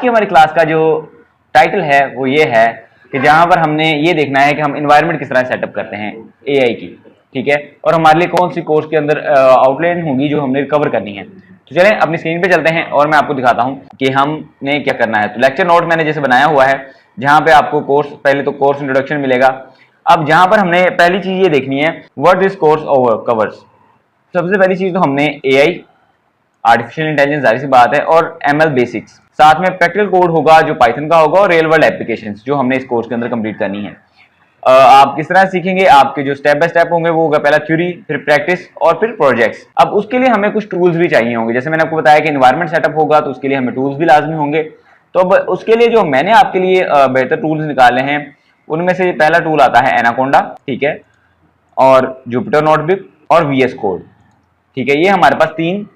की हमारी क्लास का जो टाइटल है वो ये है कि जहां पर हमने ये देखना है कि हम इन्वायरमेंट किस तरह सेटअप करते हैं एआई की, ठीक है, और हमारे लिए कौन सी कोर्स के अंदर आउटलाइन होगी जो हमने कवर करनी है। तो चलें अपनी स्क्रीन पे चलते हैं और मैं आपको दिखाता हूं कि हमने क्या करना है। तो लेक्चर नोट मैंने जैसे बनाया हुआ है, जहां पे आपको कोर्स, पहले तो कोर्स इंट्रोडक्शन मिलेगा। अब जहां पर हमने पहली चीज ये देखनी है what this course over covers. सबसे पहली चीज तो हमने एआई, आर्टिफिशियल इंटेलिजेंस, जाहिर सी बात है, और एमएल बेसिक्स, साथ में प्रैक्टिकल कोड होगा जो पाइथन का होगा, और रियल वर्ल्ड एप्लीकेशंस जो हमने इस कोर्स के अंदर कंप्लीट करनी है। आप किस तरह सीखेंगे, आपके जो स्टेप बाय स्टेप होंगे वो होगा पहला थ्योरी, फिर प्रैक्टिस और फिर प्रोजेक्ट्स। अब उसके लिए हमें कुछ टूल्स भी चाहिए होंगे, जैसे मैंने आपको बताया कि एनवायरनमेंट सेटअप होगा तो उसके लिए हमें टूल्स भी लाजमी होंगे। तो अब उसके लिए जो मैंने आपके लिए बेहतर टूल्स निकाले हैं उनमें से पहला टूल आता है एनाकोंडा, ठीक है, और जुपिटर नोटबुक और वीएस कोड, ठीक है। ये हमारे पास तीन,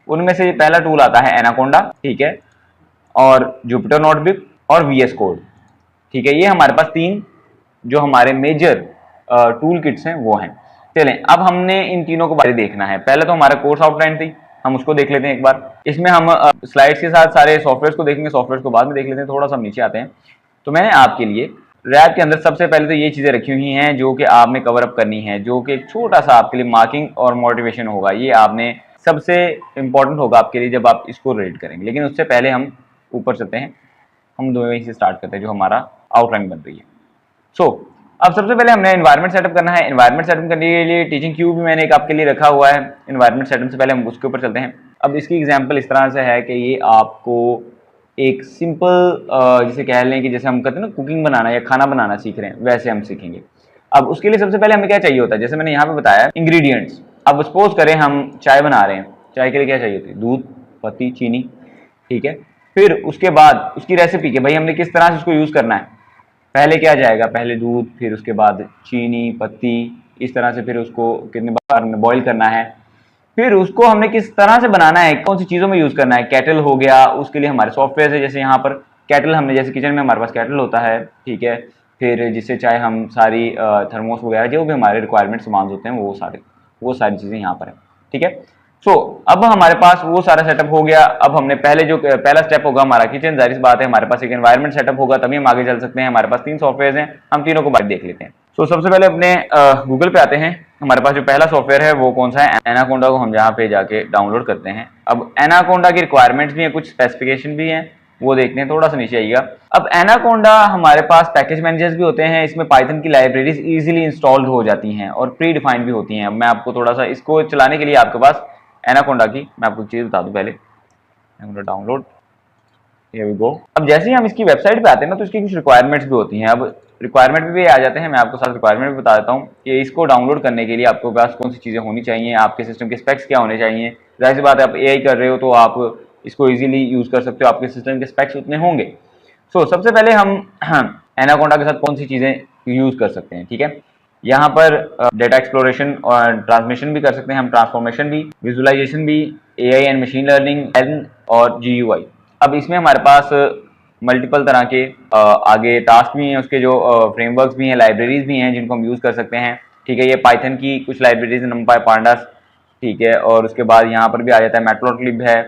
उनमें से पहला टूल आता है एनाकोंडा, ठीक है, और जुपिटर नोटबुक और वीएस कोड, ठीक है। ये हमारे पास तीन जो हमारे मेजर टूल किट्स हैं वो हैं। चलें अब हमने इन तीनों को बारे देखना है। पहले तो हमारा कोर्स आउटलाइन थी, हम उसको देख लेते हैं एक बार। इसमें हम स्लाइड्स के साथ सारे सॉफ्टवेयर को देखेंगे, सॉफ्टवेयर को बाद में देख लेते हैं। थोड़ा सा नीचे आते हैं तो मैंने आपके लिए रैप के अंदर सबसे पहले तो ये चीजें रखी हुई हैं जो कि आपने कवर अप करनी है, जो कि एक छोटा सा आपके लिए मार्किंग और मोटिवेशन होगा। ये आपने सबसे इंपॉर्टेंट होगा आपके लिए जब आप इसको रीड करेंगे। लेकिन उससे पहले हम ऊपर चलते हैं, हम दो वहीं से स्टार्ट करते हैं जो हमारा आउटलाइन बन रही है। अब सबसे पहले हमने एनवायरनमेंट सेटअप करना है। एनवायरनमेंट सेटअप करने के लिए टीचिंग क्यू भी मैंने एक आपके लिए रखा हुआ है। एनवायरनमेंट सेटअप से पहले हम उसके ऊपर चलते हैं। अब इसकी एग्जांपल इस तरह से है कि ये आपको एक सिंपल जैसे कह लें कि जैसे हम कहते हैं ना कुकिंग बनाना या खाना बनाना सीख रहे हैं, वैसे हम सीखेंगे। अब उसके लिए सबसे पहले हमें क्या चाहिए होता है, जैसे मैंने यहाँ पे बताया इंग्रेडिएंट्स। अब सपोज करें हम चाय बना रहे हैं, चाय के लिए क्या चाहिए होती है, दूध, पत्ती, चीनी, ठीक है। फिर उसके बाद उसकी रेसिपी के भाई हमने किस तरह से उसको यूज करना है। पहले क्या जाएगा, पहले दूध, फिर उसके बाद चीनी, पत्ती, इस तरह से, फिर उसको कितने बार हमने बॉईल करना है, फिर उसको हमने किस तरह से बनाना है, कौन सी चीज़ों में यूज़ करना है। कैटल हो गया, उसके लिए हमारे सॉफ्टवेयर है, जैसे यहाँ पर कैटल हमने, जैसे किचन में हमारे पास कैटल होता है, ठीक है, फिर जिससे चाहे हम सारी थर्मोस वगैरह जो भी हमारे रिक्वायरमेंट सामान होते हैं वो सारी चीज़ें यहाँ पर है, ठीक है। अब हमारे पास वो सारा सेटअप हो गया। अब हमने पहले जो पहला स्टेप होगा हमारा किचन, जाहिर सी बात है हमारे पास एक एनवायरनमेंट सेटअप होगा तभी हम आगे चल सकते हैं। हमारे पास तीन सॉफ्टवेयर हैं, हम तीनों को बात देख लेते हैं। सबसे पहले अपने गूगल पे आते हैं। हमारे पास जो पहला सॉफ्टवेयर है वो कौन सा है, एनाकोंडा को हम यहाँ पे जाके डाउनलोड करते हैं। अब एनाकोंडा की रिक्वायरमेंट्स भी है, कुछ स्पेसिफिकेशन भी हैं, वो देखते हैं। थोड़ा सा नीचे आइएगा। अब एनाकोंडा हमारे पास पैकेज मैनेजर्स भी होते हैं, इसमें पाइथन की लाइब्रेरीज इजीली इंस्टॉल्ड हो जाती हैं और प्री डिफाइंड भी होती हैं। अब मैं आपको थोड़ा सा इसको चलाने के लिए आपके पास एनाकोंडा की मैं आपको एक चीज बता दूं, पहले Anaconda download, here we go. अब जैसे ही हम इसकी वेबसाइट पे आते हैं ना तो इसकी कुछ रिक्वायरमेंट्स भी होती हैं। अब रिक्वायरमेंट भी आ जाते हैं, मैं आपको साथ रिक्वायरमेंट भी बता देता हूँ कि इसको डाउनलोड करने के लिए आपके पास कौन सी चीज़ें होनी चाहिए, आपके सिस्टम के स्पेक्स क्या होने चाहिए। जाहिर सी बात है आप एआई कर रहे हो तो आप इसको इजीली यूज कर सकते हो, आपके सिस्टम के स्पेक्स उतने होंगे। सबसे पहले हम एनाकोंडा के साथ कौन सी चीज़ें यूज कर सकते हैं, ठीक है। यहाँ पर डेटा एक्सप्लोरेशन और ट्रांसमिशन भी कर सकते हैं हम, ट्रांसफॉर्मेशन भी, विजुअलाइजेशन भी, एआई एंड मशीन लर्निंग और जीयूआई। अब इसमें हमारे पास मल्टीपल तरह के आगे टास्क भी हैं, उसके जो फ्रेमवर्क्स भी हैं, लाइब्रेरीज भी हैं जिनको हम यूज़ कर सकते हैं, ठीक है। ये पाइथन की कुछ लाइब्रेरीज, नंपाई, पांडास, ठीक है। और उसके बाद यहाँ पर भी आ जाता है मैटप्लॉटलिब है,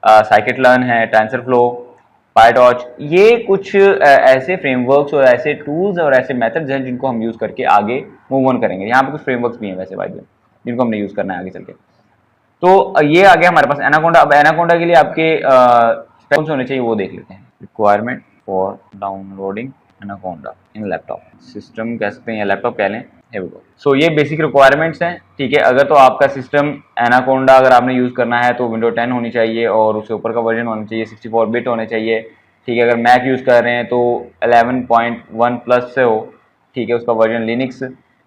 साइकिट लर्न है, टेंसरफ्लो, पायटॉर्च। ये कुछ ऐसे फ्रेमवर्क्स और ऐसे टूल्स और ऐसे मेथड्स हैं जिनको हम यूज़ करके आगे मूव ऑन करेंगे। यहाँ पे कुछ फ्रेमवर्क्स भी हैं वैसे भाई जिनको हमने यूज़ करना है आगे चल के। तो ये आ गया हमारे पास एनाकोंडा। अब एनाकोंडा के लिए आपके स्टेप्स होने चाहिए वो देख लेते हैं। Requirement for downloading anaconda in laptop system कह सकते हैं या लैपटॉप कह लें। ये बेसिक रिक्वायरमेंट्स हैं, ठीक है। अगर तो आपका सिस्टम एनाकोंडा अगर आपने यूज़ करना है तो विंडो 10 होनी चाहिए और उसके ऊपर का वर्जन होना चाहिए, 64 बिट होने चाहिए, ठीक है। अगर मैक यूज़ कर रहे हैं तो 11.1 प्लस से हो, ठीक है, उसका वर्जन। लिनक्स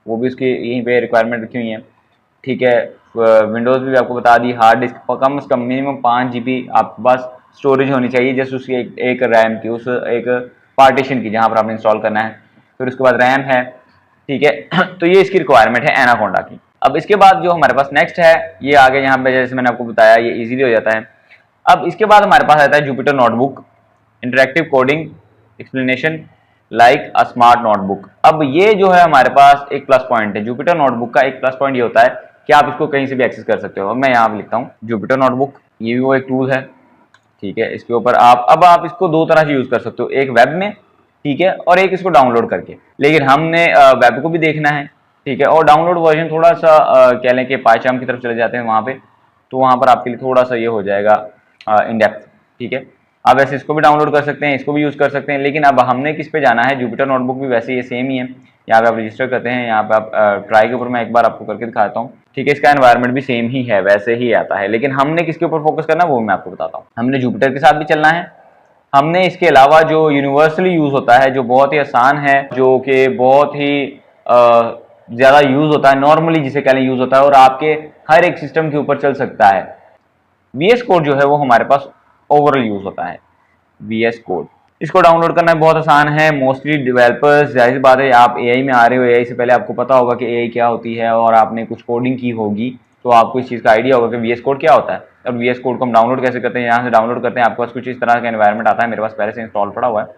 वो भी उसकी यहीं पे रिक्वायरमेंट रखी हुई है, ठीक है। विंडोज़ भी आपको बता दी। हार्ड डिस्क कम से कम मिनिमम 5 GB आपके पास स्टोरेज होनी चाहिए, जैसे उसकी एक रैम की, उस एक पार्टीशन की जहाँ पर आपने इंस्टॉल करना है। फिर उसके बाद रैम है, ठीक है। तो ये इसकी रिक्वायरमेंट है एनाकोंडा की। अब इसके बाद जो हमारे पास नेक्स्ट है ये आगे यहाँ पे जैसे मैंने आपको बताया ये इजीली हो जाता है। अब इसके बाद हमारे पास आता है Jupyter notebook, interactive coding explanation like a smart notebook. अब ये जो है हमारे पास एक प्लस पॉइंट है। जुपिटर नोटबुक का एक प्लस पॉइंट ये होता है कि आप इसको कहीं से भी एक्सेस कर सकते हो। अब मैं यहाँ पे लिखता हूँ जुपिटर नोटबुक, ये भी वो एक टूल है, ठीक है। इसके ऊपर आप इसको दो तरह से यूज कर सकते हो, एक वेब में, ठीक है, और एक इसको डाउनलोड करके। लेकिन हमने वेब को भी देखना है, ठीक है, और डाउनलोड वर्जन थोड़ा सा कह लें कि पायचाम की तरफ चले जाते हैं वहाँ पे, तो वहाँ पर आपके लिए थोड़ा सा ये हो जाएगा इन डेप्थ, ठीक है। आप वैसे इसको भी डाउनलोड कर सकते हैं, इसको भी यूज़ कर सकते हैं, लेकिन अब हमने किस पे जाना है, जुपिटर नोटबुक भी वैसे ये सेम ही है। यहाँ पे आप रजिस्टर करते हैं, यहाँ पे आप ट्राई के ऊपर मैं एक बार आपको करके दिखाता हूँ, ठीक है। इसका एनवायरनमेंट भी सेम ही है, वैसे ही आता है, लेकिन हमने किसके ऊपर फोकस करना है वो मैं आपको बताता हूँ। हमने जुपिटर के साथ भी चलना है, हमने इसके अलावा जो यूनिवर्सली यूज होता है, जो बहुत ही आसान है, जो कि बहुत ही ज़्यादा यूज होता है, नॉर्मली जिसे कह लें यूज होता है, और आपके हर एक सिस्टम के ऊपर चल सकता है, VS कोड जो है वो हमारे पास ओवरऑल यूज होता है। VS कोड इसको डाउनलोड करना बहुत आसान है। मोस्टली डेवलपर्स, जाहिर बात है आप AI में आ रहे हो, AI से पहले आपको पता होगा कि AI क्या होती है, और आपने कुछ कोडिंग की होगी, तो आपको इस चीज़ का आइडिया होगा कि VS कोड क्या होता है और VS कोड को हम डाउनलोड कैसे करते हैं। यहाँ से डाउनलोड करते हैं, आपके पास कुछ इस तरह का एनवायरनमेंट आता है, मेरे पास पहले से इंस्टॉल पड़ा हुआ है,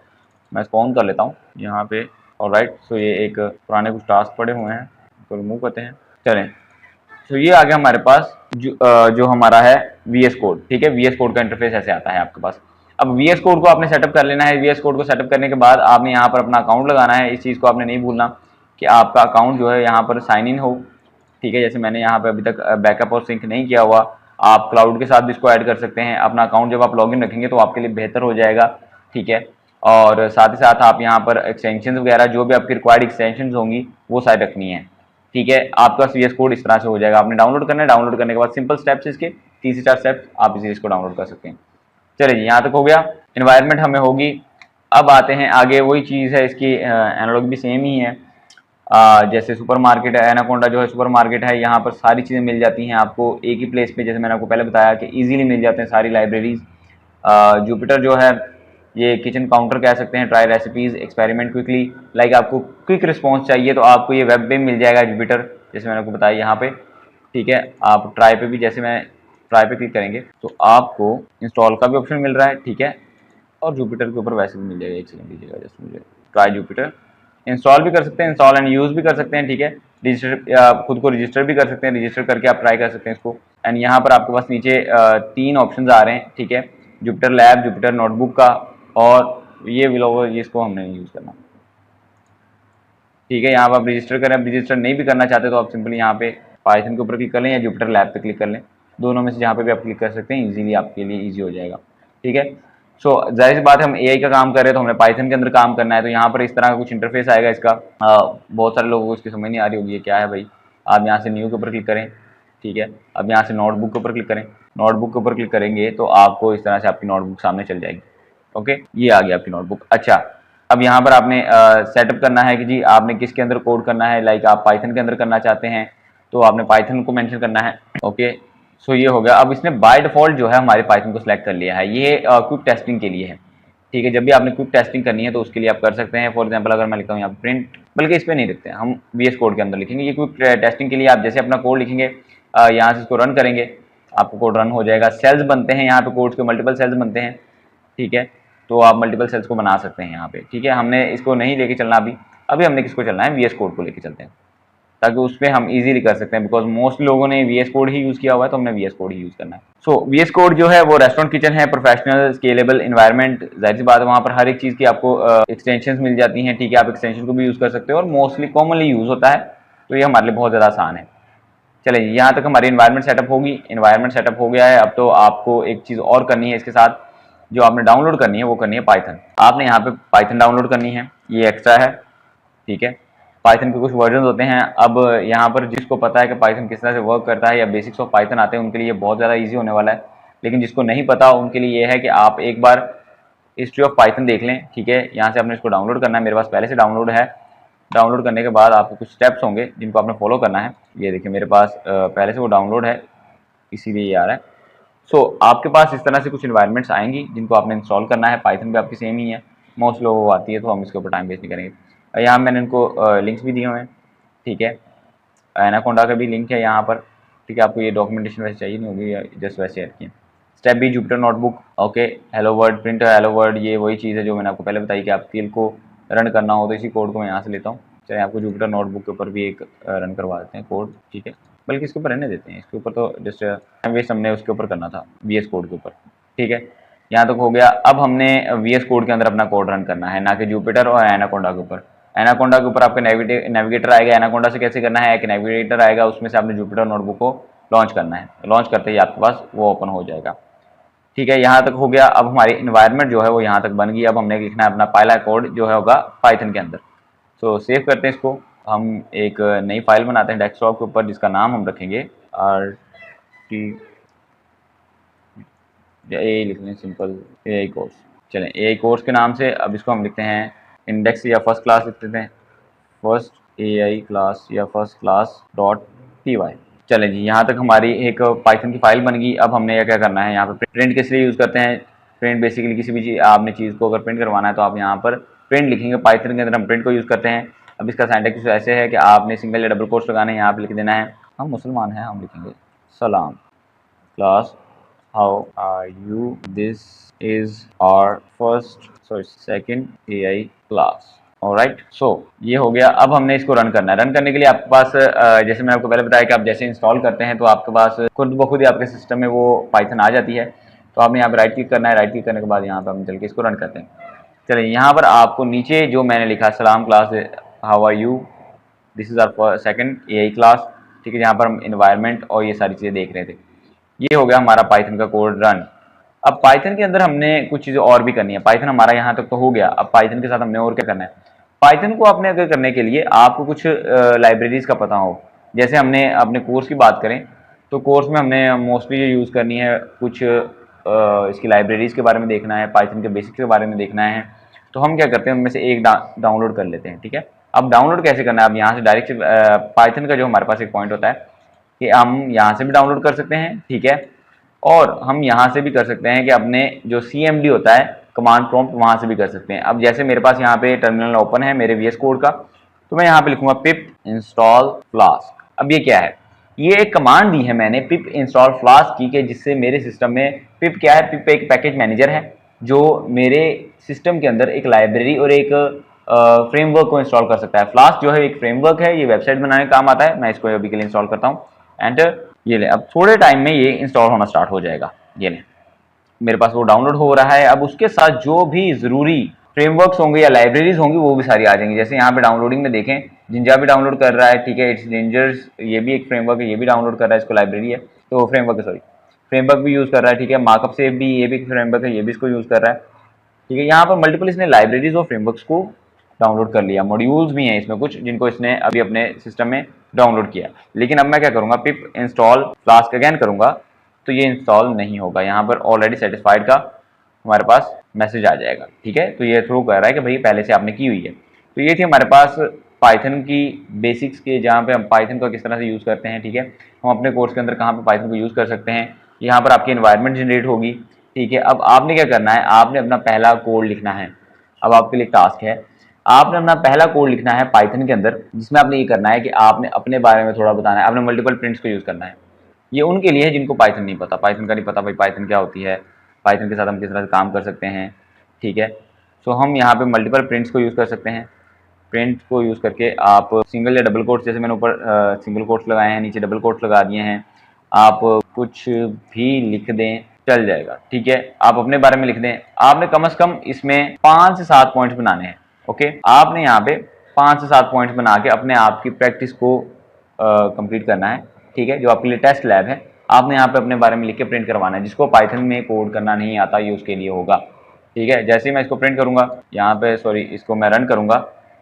मैं इसको ऑन कर लेता हूँ यहाँ पे। ऑलराइट, सो ये एक पुराने कुछ टास्क पड़े हुए हैं, तो रिमूव करते हैं। चलें, तो ये आ गया हमारे पास जो हमारा है VS कोड, ठीक है। VS कोड का इंटरफेस ऐसे आता है आपके पास। अब VS कोड को आपने सेटअप कर लेना है। VS कोड को सेटअप करने के बाद आपने यहाँ पर अपना अकाउंट लगाना है। इस चीज़ को आपने नहीं भूलना कि आपका अकाउंट जो है यहाँ पर साइन इन हो, ठीक है। जैसे मैंने यहाँ पे अभी तक बैकअप और सिंक नहीं किया हुआ, आप क्लाउड के साथ भी इसको ऐड कर सकते हैं। अपना अकाउंट जब आप लॉगिन रखेंगे तो आपके लिए बेहतर हो जाएगा, ठीक है। और साथ ही साथ आप यहाँ पर एक्सटेंशन वगैरह जो भी आपकी रिक्वायर्ड एक्सटेंशन होंगी वो सारी रखनी है, ठीक है। आपका VS कोड इस तरह से हो जाएगा। आपने डाउनलोड करना है, डाउनलोड करने के बाद सिंपल स्टेप्स इसके 3 से 4 स्टेप्स, आप इसी इसको डाउनलोड कर सकते हैं। चलिए, यहाँ तक हो गया, इन्वायरमेंट हमें होगी। अब आते हैं आगे, वही चीज़ है, इसकी एनालॉग भी सेम ही है। जैसे सुपर मार्केट है, एनाकोंडा जो है सुपर मार्केट है, यहाँ पर सारी चीज़ें मिल जाती हैं आपको एक ही प्लेस पे। जैसे मैंने आपको पहले बताया कि इजीली मिल जाते हैं सारी लाइब्रेरीज। जुपिटर जो है ये किचन काउंटर कह सकते हैं, try recipes, experiment quickly, like आपको क्विक रिस्पॉन्स चाहिए तो आपको ये वेब पे मिल जाएगा जुपिटर, जैसे मैंने आपको बताया यहाँ पे, ठीक है। आप ट्राई पे भी, जैसे मैं ट्राई पे क्लिक करेंगे तो आपको इंस्टॉल का भी ऑप्शन मिल रहा है, ठीक है, और जुपिटर के ऊपर वैसे भी मिल जाएगा। एक सेकंड दीजिएगा, जस्ट मुझे ट्राई जुपिटर इंस्टॉल भी कर सकते हैं, इंस्टॉल एंड यूज़ भी कर सकते हैं, ठीक है। रजिस्टर, खुद को रजिस्टर भी कर सकते हैं, रजिस्टर करके आप ट्राई कर सकते हैं इसको। एंड यहाँ पर आपके पास नीचे 3 ऑप्शन आ रहे हैं, ठीक है, जुपिटर लैब, जुपिटर नोटबुक का, और ये विलोवर, इसको हमने यूज़ करना, ठीक है। यहाँ पर आप रजिस्टर करें। आप रजिस्टर नहीं भी करना चाहते तो आप सिंपली यहाँ पे पाइथन के ऊपर क्लिक कर लें या जुपिटर लैब पे क्लिक कर लें, दोनों में से जहाँ पे भी आप क्लिक कर सकते हैं, इजीली आपके लिए इजी हो जाएगा, ठीक है। सो जाहिर सी बात है, हम AI का काम कर रहे हैं तो हमें पाइथन के अंदर काम करना है, तो यहाँ पर इस तरह का कुछ इंटरफेस आएगा इसका। बहुत सारे लोगों को इसकी समझ नहीं आ रही होगी ये क्या है भाई। आप यहाँ से न्यू के ऊपर क्लिक करें, ठीक है। अब यहाँ से नोटबुक के ऊपर क्लिक करें, नोटबुक के ऊपर क्लिक करेंगे तो आपको इस तरह से आपकी नोटबुक सामने चल जाएगी, ओके। ये आ गया आपकी नोटबुक। अच्छा, अब यहाँ पर आपने सेटअप करना है कि जी आपने किसके अंदर कोड करना है, लाइक आप पाइथन के अंदर करना चाहते हैं तो आपने पाइथन को मेंशन करना है, ओके। सो ये हो गया। अब इसने बाय डिफॉल्ट जो है हमारे पाइथन को सिलेक्ट कर लिया है, ये क्विक टेस्टिंग के लिए है, ठीक है। जब भी आपने क्विक टेस्टिंग करनी है तो उसके लिए आप कर सकते हैं। फॉर एग्जांपल अगर मैं लिखता हूँ यहाँ पर प्रिंट, बल्कि इस पर नहीं लिखते हैं, हम VS कोड के अंदर लिखेंगे। ये क्विक टेस्टिंग के लिए आप जैसे अपना कोड लिखेंगे, यहाँ से इसको रन करेंगे, आपको कोड रन हो जाएगा। सेल्स बनते हैं यहाँ पे, कोड्स के मल्टीपल सेल्स बनते हैं, ठीक है, तो आप मल्टीपल सेल्स को बना सकते हैं यहाँ पे, ठीक है। हमने इसको नहीं लेके चलना अभी, हमने किसको चलना है, VS कोड को लेके चलते हैं, ताकि उस पर हम इजीली कर सकते हैं, बिकॉज मोस्ट लोगों ने VS कोड ही यूज़ किया हुआ है, तो हमने VS कोड ही यूज़ करना है। सो VS कोड जो है वो रेस्टोरेंट किचन है, प्रोफेशनल स्केलेबल इन्वायरमेंट। जाहिर सी बात है वहाँ पर हर एक चीज़ की आपको एक्सटेंशन मिल जाती हैं, ठीक है। आप एक्सटेंशन को भी यूज़ कर सकते हो और मोस्टली कॉमनली यूज़ होता है, तो ये हमारे लिए बहुत ज़्यादा आसान है। चलिए, यहाँ तक हमारी इन्वायरमेंट सेटअप होगी। इन्वायरमेंट सेटअप हो गया है। अब तो आपको एक चीज़ और करनी है इसके साथ, जो आपने डाउनलोड करनी है वो करनी है पाइथन। आपने यहाँ पे पाइथन डाउनलोड करनी है, ये एक्स्ट्रा है, ठीक है। पाइथन के कुछ वर्जन होते हैं। अब यहाँ पर जिसको पता है कि पाइथन किस तरह से वर्क करता है या बेसिक्स ऑफ पाइथन आते हैं, उनके लिए बहुत ज़्यादा ईजी होने वाला है। लेकिन जिसको नहीं पता उनके लिए ये है कि आप एक बार हिस्ट्री ऑफ पाइथन देख लें, ठीक है। यहाँ से आपने इसको डाउनलोड करना है, मेरे पास पहले से डाउनलोड है। डाउनलोड करने के बाद आपको कुछ स्टेप्स होंगे जिनको आपने फॉलो करना है। ये देखिए मेरे पास पहले से वो डाउनलोड है, इसीलिए ये आ रहा है। सो आपके पास इस तरह से कुछ इन्वायरमेंट्स आएंगी जिनको आपने इंस्टॉल करना है। पाइथन भी आपकी सेम ही है, मोस्ट लोगों को आती है, तो हम इसके ऊपर टाइम वेस्ट नहीं करेंगे। यहाँ मैंने इनको लिंक्स भी दिए हुए हैं, ठीक है। एनाकोंडा का भी लिंक है यहाँ पर, ठीक है। आपको ये डॉक्यूमेंटेशन वैसे चाहिए नहीं होगी, जस्ट वैसे ऐड किए। Step B, Jupyter notebook, okay. Hello world, print hello world, ये वही चीज़ है जो मैंने आपको पहले बताई कि आप स्किल को रन करना हो तो इसी कोड को मैं यहाँ से लेता हूँ। चलिए, आपको जुपिटर नोटबुक के ऊपर भी एक रन करवा देते हैं कोड, ठीक है। बल्कि इसके ऊपर रहने देते हैं, इसके ऊपर तो जस्ट वेस्ट हमने उसके ऊपर करना था, VS कोड के ऊपर, ठीक है। यहाँ तक हो गया। अब हमने VS कोड के अंदर अपना कोड रन करना है, ना कि जुपिटर और एनाकोंडा के ऊपर। एनाकोंडा के ऊपर आपका नेविगेटर आएगा, एनाकोंडा से कैसे करना है, एक नेविगेटर आएगा, उसमें से आपने जुपिटर नोटबुक को लॉन्च करना है, लॉन्च करते ही आपके पास वो ओपन हो जाएगा। ठीक है, यहाँ तक हो गया। अब हमारी इन्वायरमेंट जो है वो यहाँ तक बन गई। अब हमने लिखना है अपना पहला कोड जो है होगा पाइथन के अंदर। सो सेव करते हैं इसको, हम एक नई फाइल बनाते हैं डेस्कटॉप के ऊपर, जिसका नाम हम रखेंगे RT ए लिख लें, सिंपल AI कोर्स। चलें, AI कोर्स के नाम से अब इसको हम लिखते हैं इंडेक्स या फर्स्ट क्लास लिख देते हैं, फर्स्ट AI क्लास या फर्स्ट क्लास डॉट py। चलें जी, यहाँ तक हमारी एक पाइथन की फाइल बन गई। अब हमने क्या करना है, यहाँ पर प्रिंट किस लिए यूज़ करते हैं, प्रिंट बेसिकली किसी भी चीज़ आपने चीज़ को अगर प्रिंट करवाना है तो आप यहाँ पर प्रिंट लिखेंगे। पाइथन के अंदर हम प्रिंट को यूज़ करते हैं। अब इसका सिंटैक्स ऐसे है कि आपने सिंगल या डबल कोट्स लगाने हैं, यहाँ पर लिख देना है, हम मुसलमान हैं, हम लिखेंगे सलाम class, how are you, this is our second AI class. Alright, so ये हो गया। अब हमने इसको रन करना है। रन करने के लिए आपके पास जैसे मैंने आपको पहले बताया कि आप जैसे इंस्टॉल करते हैं तो आपके पास खुद ब खुद ही आपके सिस्टम में वो पाइथन आ जाती है। तो आपने यहाँ पर राइट क्लिक करना है, राइट क्लिक करने के बाद यहाँ पर हम चल के इसको रन करते हैं। चलिए, यहाँ पर आपको नीचे जो मैंने लिखा सलाम class, how are you, this is our second AI class, ठीक है, जहाँ पर हम इन्वायरमेंट और ये सारी चीज़ें देख रहे थे। ये हो गया हमारा पाइथन का कोड रन। अब पाइथन के अंदर हमने कुछ चीज़ें और भी करनी है। पाइथन हमारा यहाँ तक तो हो गया। अब पाइथन के साथ हमने और क्या करना है, पाइथन को आपने अगर करने के लिए आपको कुछ लाइब्रेरीज का पता हो। जैसे हमने अपने कोर्स की बात करें तो कोर्स में हमने मोस्टली यूज़ करनी है कुछ इसकी लाइब्रेरीज के बारे में देखना है, पाइथन के बेसिक्स के बारे में देखना है। तो हम क्या करते हैं, उनमें से एक डाउनलोड कर लेते हैं। ठीक है, अब डाउनलोड कैसे करना है, अब यहाँ से डायरेक्ट पाइथन का जो हमारे पास एक पॉइंट होता है कि हम यहाँ से भी डाउनलोड कर सकते हैं, ठीक है, और हम यहाँ से भी कर सकते हैं कि अपने जो CMD होता है कमांड प्रॉम्प्ट, वहाँ से भी कर सकते हैं। अब जैसे मेरे पास यहाँ पे टर्मिनल ओपन है मेरे VS कोड का, तो मैं यहाँ पे लिखूंगा पिप इंस्टॉल फ्लास्क। अब ये क्या है, ये एक कमांड दी है मैंने पिप इंस्टॉल फ्लास्क की, कि जिससे मेरे सिस्टम में पिप क्या है, पिप एक पैकेज मैनेजर है जो मेरे सिस्टम के अंदर एक लाइब्रेरी और एक फ्रेमवर्क को इंस्टॉल कर सकता है। फ्लास्क जो है एक फ्रेमवर्क है, ये वेबसाइट बनाने का काम आता है। मैं इसको अभी के लिए इंस्टॉल करता हूँ, एंटर। ये ले, अब थोड़े टाइम में ये इंस्टॉल होना स्टार्ट हो जाएगा। ये ले, मेरे पास वो डाउनलोड हो रहा है। अब उसके साथ जो भी ज़रूरी फ्रेमवर्क्स होंगे या लाइब्रेरीज होंगी वो भी सारी आ जाएंगी। जैसे यहाँ पे डाउनलोडिंग में देखें, जिंजा भी डाउनलोड कर रहा है, ठीक है, इट्स जिंजर्स, ये भी एक फ्रेमवर्क है, ये भी डाउनलोड कर रहा है, इसको लाइब्रेरी है तो फ्रेमवर्क है, सॉरी फ्रेमवर्क भी यूज़ कर रहा है। ठीक है, मार्कअप से भी ये भी फ्रेमवर्क है, ये भी इसको यूज़ कर रहा है। ठीक है, यहाँ पर मल्टीपल इसने लाइब्रेरीज और फ्रेमवर्क्स को डाउनलोड कर लिया। मॉड्यूल्स भी हैं इसमें कुछ जिनको इसने अभी अपने सिस्टम में डाउनलोड किया। लेकिन अब मैं क्या करूँगा, पिप इंस्टॉल फ्लास्क अगेन करूँगा तो ये इंस्टॉल नहीं होगा। यहाँ पर ऑलरेडी सेटिस्फाइड का हमारे पास मैसेज आ जाएगा। ठीक है, तो ये थ्रू कर रहा है कि भाई पहले से आपने की हुई है। तो ये थी हमारे पास पाइथन की बेसिक्स के, जहाँ पे हम पाइथन को किस तरह से यूज़ करते हैं। ठीक है, हम अपने कोर्स के अंदर कहाँ पे पाइथन को यूज़ कर सकते हैं। यहाँ पर आपकी एनवायरनमेंट जनरेट होगी। ठीक है, अब आपने क्या करना है, आपने अपना पहला कोड लिखना है। अब आपके लिए टास्क है, आपने अपना पहला कोड लिखना है पाइथन के अंदर, जिसमें आपने ये करना है कि आपने अपने बारे में थोड़ा बताना है, आपने मल्टीपल प्रिंट्स को यूज़ करना है। ये उनके लिए है जिनको पाइथन नहीं पता, पाइथन का नहीं पता भाई पाइथन क्या होती है, पाइथन के साथ हम किस तरह से काम कर सकते हैं। ठीक है, सो हम यहाँ पे मल्टीपल प्रिंट्स को यूज़ कर सकते हैं। प्रिंट को यूज़ करके आप सिंगल या डबल कोट्स, जैसे मैंने ऊपर सिंगल कोट्स लगाए हैं, नीचे डबल कोट्स लगा दिए हैं, आप कुछ भी लिख दें चल जाएगा। ठीक है, आप अपने बारे में लिख दें। आपने कम से कम इसमें 5 से 7 पॉइंट्स बनाने हैं। ओके, आपने यहाँ पे 5 से 7 पॉइंट्स बना के अपने आप की प्रैक्टिस को कंप्लीट करना है। ठीक है, जो आपके लिए टेस्ट लैब है, आपने यहाँ पे अपने बारे में लिख के प्रिंट करवाना है। जिसको पाइथन में कोड करना नहीं आता ये उसके लिए होगा। ठीक है, जैसे ही मैं इसको प्रिंट करूँगा यहाँ पे, सॉरी इसको मैं रन करूँगा,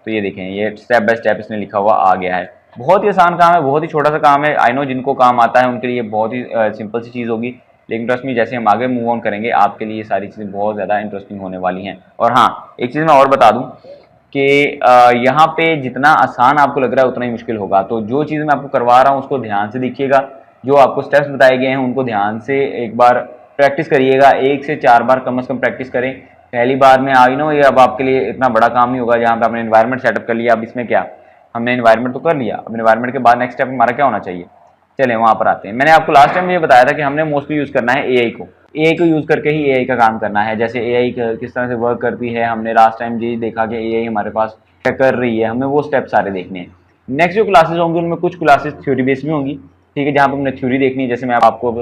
तो ये देखें ये स्टेप बाय स्टेप इसने लिखा हुआ आ गया है। बहुत ही आसान काम है, बहुत ही छोटा सा काम है। आई नो जिनको काम आता है उनके लिए बहुत ही सिंपल सी चीज़ होगी, लेकिन ट्रस्ट मी जैसे हम आगे मूव ऑन करेंगे आपके लिए ये सारी चीज़ें बहुत ज़्यादा इंटरेस्टिंग होने वाली हैं। और हाँ, एक चीज़ मैं और बता दूँ कि यहाँ पे जितना आसान आपको लग रहा है उतना ही मुश्किल होगा। तो जो चीज़ मैं आपको करवा रहा हूँ उसको ध्यान से देखिएगा, जो आपको स्टेप्स बताए गए हैं उनको ध्यान से एक बार प्रैक्टिस करिएगा। 1 से 4 बार कम से कम प्रैक्टिस करें। पहली बार में आई नो ये अब आपके लिए इतना बड़ा काम नहीं होगा, जहाँ पे आपने एनवायरनमेंट सेटअप कर लिया। अब इसमें क्या, हमने एनवायरनमेंट तो कर लिया, अब एनवायरनमेंट के बाद नेक्स्ट स्टेप हमारा क्या होना चाहिए, चलें वहाँ पर आते हैं। मैंने आपको लास्ट टाइम ये बताया था कि हमने मोस्टली यूज़ करना है AI को, AI को यूज़ करके ही AI का काम करना है। जैसे AI किस तरह से वर्क करती है, हमने लास्ट टाइम ये देखा कि AI हमारे पास क्या कर रही है, हमें वो स्टेप सारे देखने हैं। नेक्स्ट जो क्लासेस होंगी उनमें कुछ क्लासेस थ्योरी बेस्ड भी होंगी। ठीक है, जहाँ पर हमने थ्योरी देखनी है। जैसे मैं आपको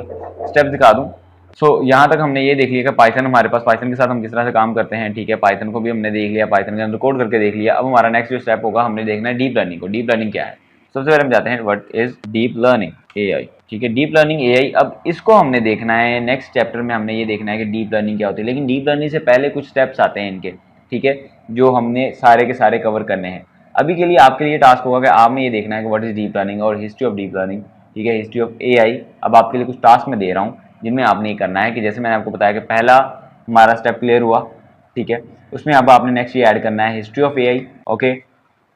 स्टेप दिखा दूँ, सो यहाँ तक हमने ये देख लिया कि पाइथन हमारे पास, पाइथन के साथ हम किस तरह से काम करते हैं, ठीक है। पाइथन को भी हमने देख लिया, पाइथन के अंदर कोड करके देख लिया। अब हमारा नेक्स्ट जो स्टेप होगा, हमने देखना है डीप लर्निंग को। डीप लर्निंग क्या है, सबसे पहले हम जाते हैं what is deep learning AI, ठीक है। डीप लर्निंग एआई, अब इसको हमने देखना है नेक्स्ट चैप्टर में, हमने ये देखना है कि डीप लर्निंग क्या होती है। लेकिन डीप लर्निंग से पहले कुछ स्टेप्स आते हैं इनके, ठीक है, जो हमने सारे के सारे कवर करने हैं। अभी के लिए आपके लिए टास्क होगा कि आपने ये देखना है कि व्हाट इज डीप लर्निंग और हिस्ट्री ऑफ डीप लर्निंग, ठीक है, हिस्ट्री ऑफ एआई। अब आपके लिए कुछ टास्क मैं दे रहा हूँ जिनमें आपने ये करना है कि जैसे मैंने आपको बताया कि पहला हमारा स्टेप क्लियर हुआ, ठीक है, उसमें अब आपने नेक्स्ट ये ऐड करना है history of AI, okay,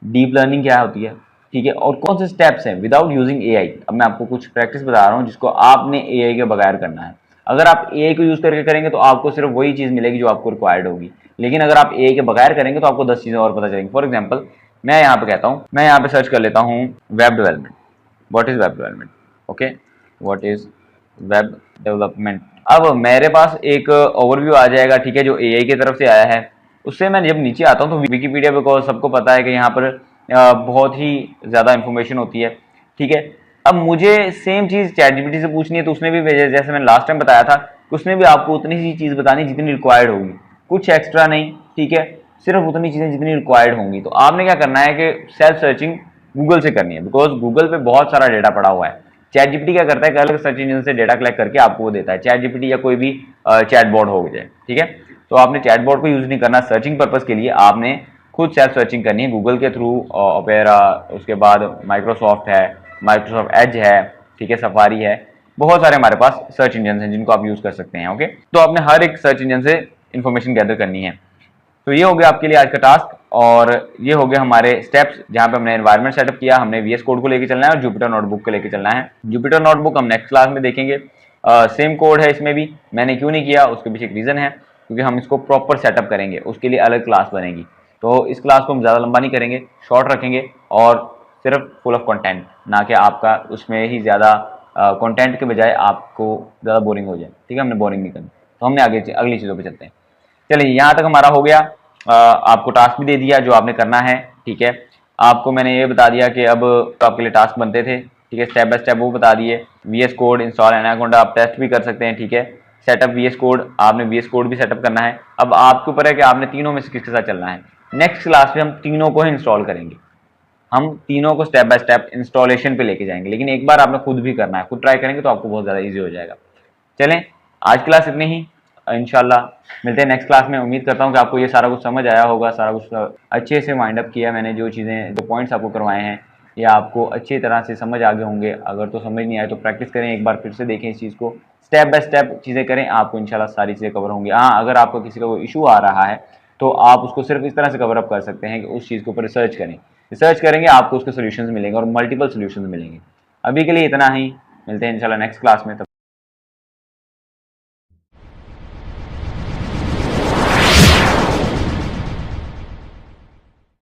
deep learning क्या होती है, ठीक है, और कौन से स्टेप्स हैं विदाउट यूजिंग एआई। अब मैं आपको कुछ प्रैक्टिस बता रहा हूँ जिसको आपने एआई के बगैर करना है। अगर आप एआई को यूज करके करेंगे तो आपको सिर्फ वही चीज मिलेगी जो आपको रिक्वायर्ड होगी, लेकिन अगर आप एआई के बगैर करेंगे तो आपको 10 चीजें और पता चलेंगी। फॉर एग्जाम्पल, मैं यहाँ पे कहता हूँ, मैं यहाँ पे सर्च कर लेता हूँ web development, what is web development, okay, what is web development. अब मेरे पास एक ओवरव्यू आ जाएगा, ठीक है, जो एआई की तरफ से आया है। उससे मैं जब नीचे आता हूँ तो विकिपीडिया पे सबको पता है कि यहाँ पर बहुत ही ज़्यादा इंफॉर्मेशन होती है, ठीक है। अब मुझे सेम चीज़ चैटजीपीटी से पूछनी है तो उसने भी, जैसे मैंने लास्ट टाइम बताया था, उसने भी आपको उतनी सी चीज़ बतानी जितनी रिक्वायर्ड होगी, कुछ एक्स्ट्रा नहीं, ठीक है, सिर्फ उतनी चीज़ें जितनी रिक्वायर्ड होंगी। तो आपने क्या करना है कि सेल्फ सर्चिंग गूगल से करनी है, बिकॉज गूगल पे बहुत सारा डेटा पड़ा हुआ है। चैट जीपीटी क्या करता है कि अलग सर्च इंजन से डेटा कलेक्ट करके आपको वो देता है, चैट जीपीटी या कोई भी चैट बोर्ड हो जाए, ठीक है। तो आपने चैट बोर्ड को यूज नहीं करना, सर्चिंग पर्पज के लिए आपने खुद सेल्फ सर्चिंग करनी है गूगल के थ्रू, ओपेरा, उसके बाद माइक्रोसॉफ्ट है, माइक्रोसॉफ्ट एज है, ठीक है, सफारी है, बहुत सारे हमारे पास सर्च इंजन हैं जिनको आप यूज कर सकते हैं, ओके। तो आपने हर एक सर्च इंजन से इंफॉर्मेशन गैदर करनी है। तो ये हो गया आपके लिए आज का टास्क, और ये हो गया हमारे स्टेप्स जहाँ पे हमने एनवायरनमेंट सेटअप किया, हमने वीएस कोड को लेके चलना है और जुपिटर नोटबुक को लेके चलना है। जुपिटर नोटबुक हम नेक्स्ट क्लास में देखेंगे। सेम कोड है इसमें भी, मैंने क्यों नहीं किया उसके पीछे एक रीज़न है, क्योंकि हम इसको प्रॉपर सेटअप करेंगे, उसके लिए अलग क्लास बनेगी। तो इस क्लास को हम ज़्यादा लंबा नहीं करेंगे, शॉर्ट रखेंगे और सिर्फ फुल ऑफ कंटेंट, ना कि आपका उसमें ही ज़्यादा कंटेंट के बजाय आपको ज़्यादा बोरिंग हो जाए, ठीक है, हमने बोरिंग नहीं करनी। तो हमने आगे अगली चीज़ों पर चलते हैं। चलिए, यहाँ तक हमारा हो गया। आपको टास्क भी दे दिया जो आपने करना है, ठीक है। आपको मैंने ये बता दिया कि अब आपके लिए टास्क बनते थे, ठीक है, स्टेप बाय स्टेप वो बता दिए। वीएस कोड इंस्टॉल एनाकोंडा आप टेस्ट भी कर सकते हैं, ठीक है। सेटअप वीएस कोड, आपने वीएस कोड भी सेटअप करना है। अब आपके ऊपर है कि आपने तीनों में से किसके साथ चलना है। नेक्स्ट क्लास में हम तीनों को ही इंस्टॉल करेंगे, हम तीनों को स्टेप बाय स्टेप इंस्टॉलेशन पे लेके जाएंगे, लेकिन एक बार आपने खुद भी करना है, खुद ट्राई करेंगे तो आपको बहुत ज़्यादा ईजी हो जाएगा। चलें, आज क्लास इतनी ही, इंशाल्लाह मिलते हैं नेक्स्ट क्लास में। उम्मीद करता हूँ कि आपको ये सारा कुछ समझ आया होगा, सारा कुछ अच्छे से वाइंड अप किया मैंने, जो चीज़ें, जो पॉइंट्स आपको करवाए हैं ये आपको अच्छी तरह से समझ आ गए होंगे। अगर तो समझ नहीं आए तो प्रैक्टिस करें, एक बार फिर से देखें इस चीज़ को, स्टेप बाय स्टेप चीज़ें करें, आपको इंशाल्लाह सारी चीज़ें कवर होंगी। हाँ, अगर आपको किसी का कोई इशू आ रहा है तो आप उसको सिर्फ इस तरह से कवर अप कर सकते हैं कि उस चीज़ के ऊपर रिसर्च करें, रिसर्च करेंगे आपको उसके सोल्यूशन मिलेंगे और मल्टीपल सोल्यूशन मिलेंगे। अभी के लिए इतना ही, मिलते हैं इंशाल्लाह नेक्स्ट क्लास में।